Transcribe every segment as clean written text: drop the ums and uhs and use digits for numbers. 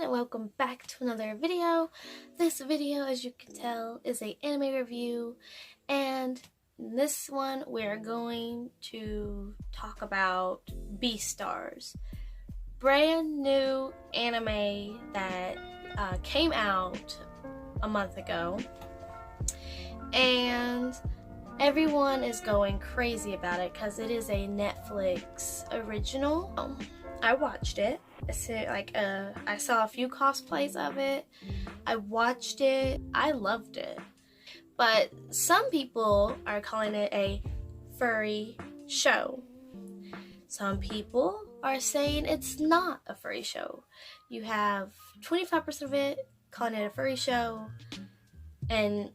and welcome back to another video. This video, as you can tell, is an anime review, and in this one we're going to talk about Beastars, brand new anime that came out a month ago, and everyone is going crazy about it because it is a Netflix original. I watched it. I saw a few cosplays of it. I watched it. I loved it. But some people are calling it a furry show. Some people are saying it's not a furry show. You have 25% of it calling it a furry show and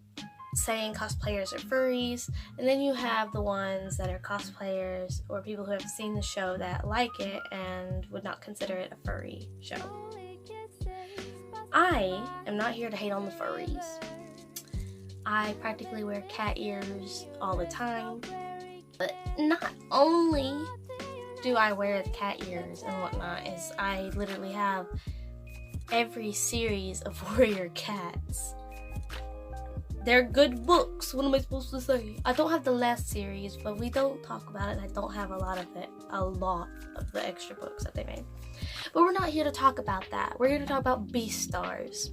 saying cosplayers are furries, and then you have the ones that are cosplayers or people who have seen the show that like it and would not consider it a furry show. I am not here to hate on the furries. I practically wear cat ears all the time, but not only do I wear the cat ears and whatnot, is I literally have every series of Warrior Cats. They're good books. What am I supposed to say? I don't have the last series, but we don't talk about it. I don't have a lot of the extra books that they made. But we're not here to talk about that. We're here to talk about Beastars.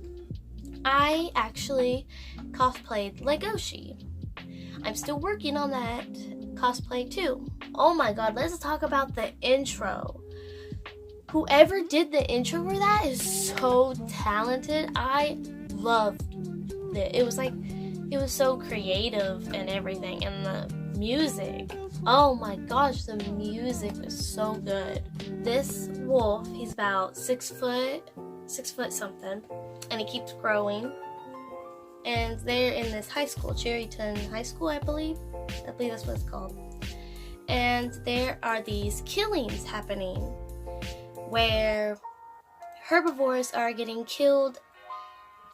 I actually cosplayed Legoshi. I'm still working on that cosplay too. Oh my god, let's talk about the intro. Whoever did the intro for that is so talented. I loved it. It was so creative and everything, and the music, oh my gosh, the music was so good. This wolf, he's about 6 foot something, and he keeps growing, and they're in this high school, Cherryton High School, I believe that's what it's called, and there are these killings happening where herbivores are getting killed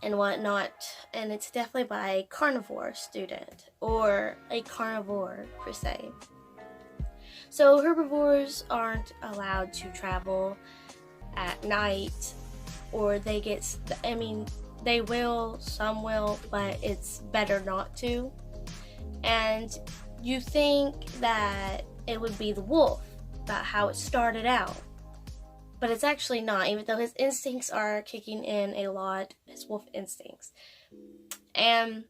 and whatnot, and it's definitely by a carnivore student or a carnivore per se. So herbivores aren't allowed to travel at night, or they will, some will, but it's better not to. And you think that it would be the wolf, about how it started out. But it's actually not, even though his instincts are kicking in a lot, his wolf instincts. And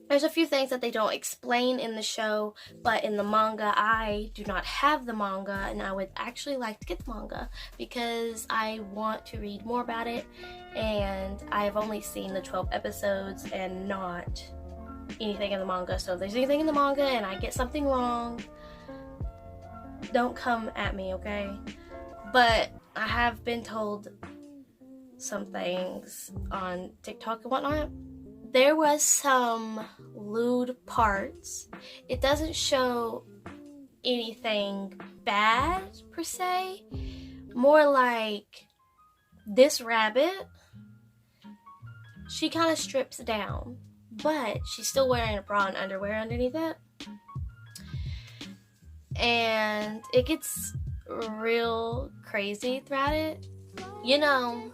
there's a few things that they don't explain in the show, but in the manga, I do not have the manga, and I would actually like to get the manga because I want to read more about it, and I've only seen the 12 episodes and not anything in the manga. So if there's anything in the manga and I get something wrong, don't come at me, okay? But I have been told some things on TikTok and whatnot. There was some lewd parts. It doesn't show anything bad per se. More like this rabbit, she kind of strips down, but she's still wearing a bra and underwear underneath it. And it gets real crazy throughout it. You know,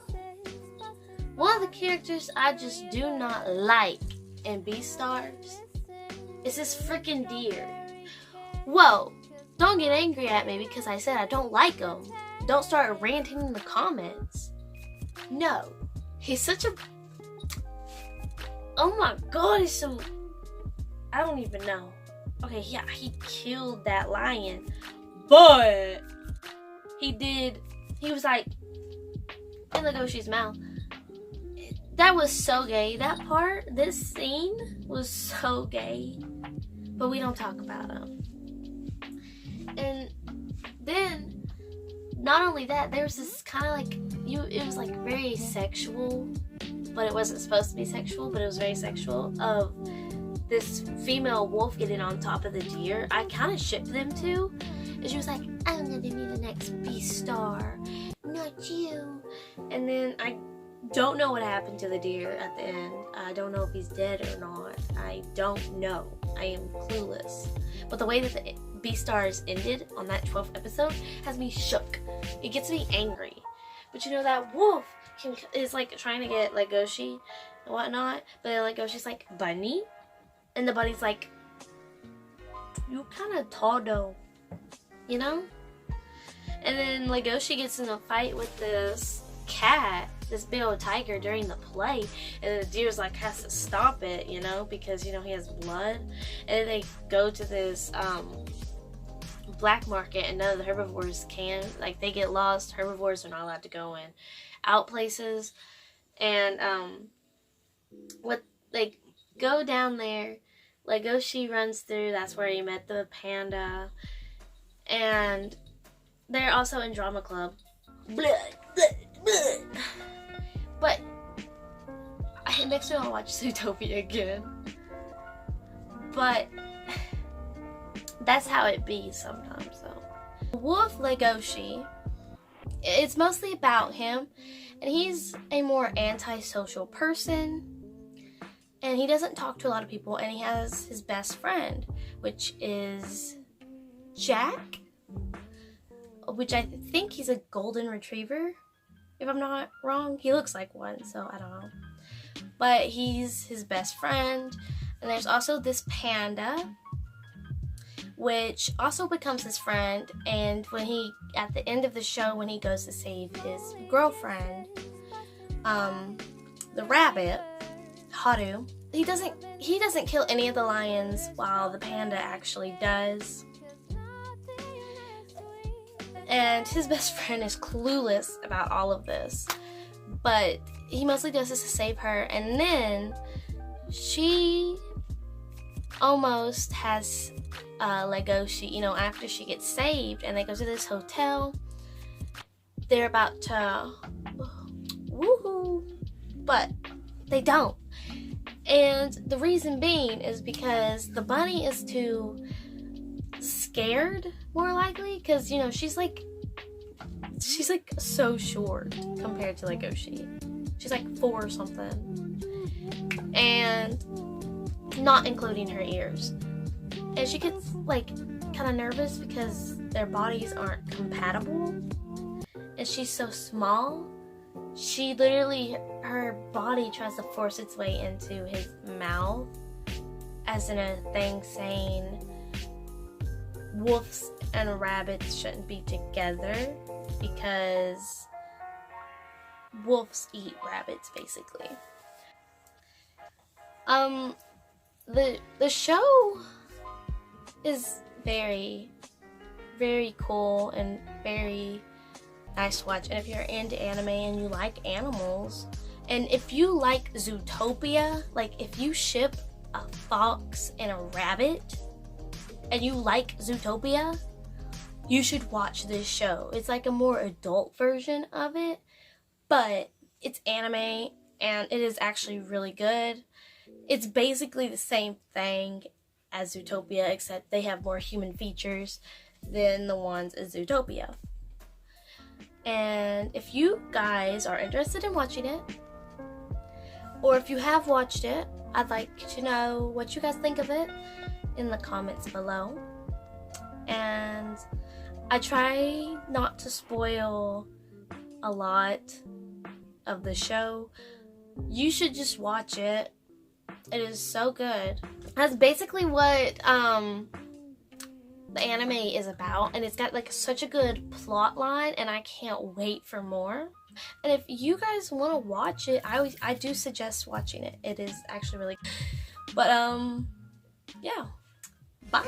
one of the characters I just do not like in Beastars is this freaking deer. Whoa, don't get angry at me because I said I don't like him. Don't start ranting in the comments. No, he's such a... Oh my god, he's so... I don't even know. Okay, yeah, he killed that lion, but he was like in Legoshi's mouth. That was so gay. This scene was so gay. But we don't talk about him. And then, not only that, there was this kind of like, it was like very sexual, but it wasn't supposed to be sexual, but it was very sexual, of this female wolf getting on top of the deer. I kind of shipped them two. And she was like, I'm gonna be the next Beastar, not you. And then I don't know what happened to the deer at the end. I don't know if he's dead or not. I don't know. I am clueless. But the way that the Beastars ended on that 12th episode has me shook. It gets me angry But you know that wolf is like trying to get Legoshi and whatnot, but Legoshi's like, bunny? And the bunny's like, you kind of tall though, you know? And then Legoshi gets in a fight with this cat, this big old tiger during the play, and the deer's like has to stop it, you know, because you know he has blood. And then they go to this black market, and none of the herbivores can, like, they get lost. Herbivores are not allowed to go in out places. And what they go down there, Legoshi runs through, that's where he met the panda, and they're also in drama club. But it makes me want to watch Zootopia again. But that's how it be sometimes, though. Wolf Legoshi, it's mostly about him, and he's a more antisocial person, and he doesn't talk to a lot of people, and he has his best friend, which is Jack, which I think he's a golden retriever, if I'm not wrong. He looks like one, so I don't know. But he's his best friend. And there's also this panda, which also becomes his friend. And when he, at the end of the show, when he goes to save his girlfriend, the rabbit, Haru, he doesn't kill any of the lions, while the panda actually does. And his best friend is clueless about all of this, but he mostly does this to save her. And then she almost has Legoshi, you know, after she gets saved, and they go to this hotel. They're about to woohoo, but they don't. And the reason being is because the bunny is too scared, more likely, because you know she's like so short compared to Legoshi. She's like 4 or something, and not including her ears. And she gets like kind of nervous because their bodies aren't compatible, and she's so small. She literally, her body tries to force its way into his mouth, as in a thing saying wolves and rabbits shouldn't be together because wolves eat rabbits, basically. The show is very, very cool and very nice to watch. And if you're into anime and you like animals, and if you like Zootopia, like if you ship a fox and a rabbit and you like Zootopia, you should watch this show. It's like a more adult version of it, but it's anime and it is actually really good. It's basically the same thing as Zootopia, except they have more human features than the ones in Zootopia. And if you guys are interested in watching it, or if you have watched it, I'd like to know what you guys think of it in the comments below. And I try not to spoil a lot of the show. You should just watch it. It is so good. That's basically what the anime is about, and it's got like such a good plot line, and I can't wait for more. And if you guys want to watch it, I do suggest watching it. It is actually really good. But yeah, bye.